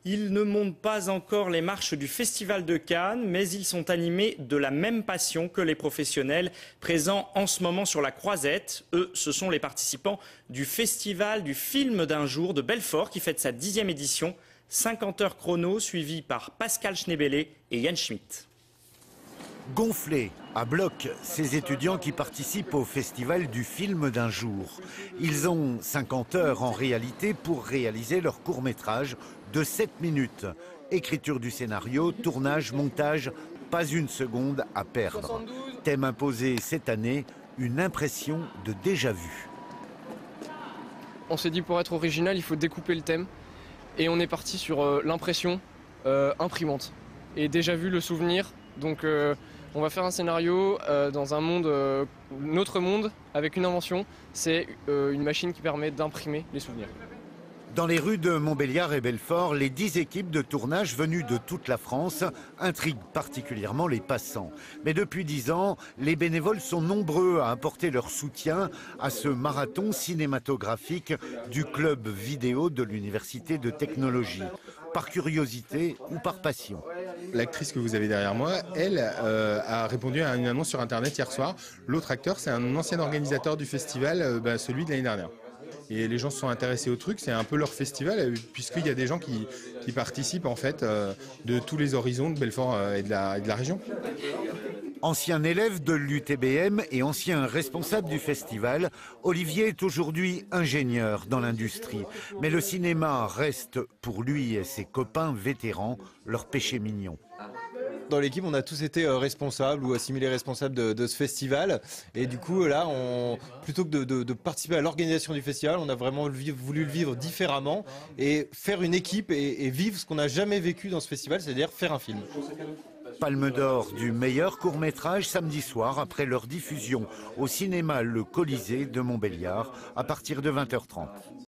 Ils ne montent pas encore les marches du Festival de Cannes, mais ils sont animés de la même passion que les professionnels présents en ce moment sur la Croisette. Eux, ce sont les participants du Festival du film d'un jour de Belfort qui fête sa 10e édition. 50 heures chrono, suivi par Pascal Schneebele et Yann Schmitt. Gonflés à bloc, ces étudiants qui participent au festival du film d'un jour. Ils ont 50 heures en réalité pour réaliser leur court-métrage de 7 minutes. Écriture du scénario, tournage, montage, pas une seconde à perdre. Thème imposé cette année, une impression de déjà-vu. On s'est dit pour être original, il faut découper le thème. Et on est parti sur l'impression imprimante. Et déjà vu le souvenir, donc on va faire un scénario dans un monde, notre monde, avec une invention. C'est une machine qui permet d'imprimer les souvenirs. Dans les rues de Montbéliard et Belfort, les 10 équipes de tournage venues de toute la France intriguent particulièrement les passants. Mais depuis 10 ans, les bénévoles sont nombreux à apporter leur soutien à ce marathon cinématographique du club vidéo de l'Université de Technologie. Par curiosité ou par passion. L'actrice que vous avez derrière moi, elle a répondu à une annonce sur Internet hier soir. L'autre acteur, c'est un ancien organisateur du festival, celui de l'année dernière. Et les gens se sont intéressés au truc, c'est un peu leur festival, puisqu'il y a des gens qui participent en fait de tous les horizons de Belfort et de la région. Ancien élève de l'UTBM et ancien responsable du festival, Olivier est aujourd'hui ingénieur dans l'industrie. Mais le cinéma reste, pour lui et ses copains vétérans, leur péché mignon. Dans l'équipe, on a tous été responsables ou assimilés responsables de ce festival. Et du coup, là, plutôt que de participer à l'organisation du festival, on a vraiment voulu le vivre différemment et faire une équipe et vivre ce qu'on n'a jamais vécu dans ce festival, c'est-à-dire faire un film. Palme d'or du meilleur court-métrage samedi soir après leur diffusion au cinéma Le Colisée de Montbéliard à partir de 20h30.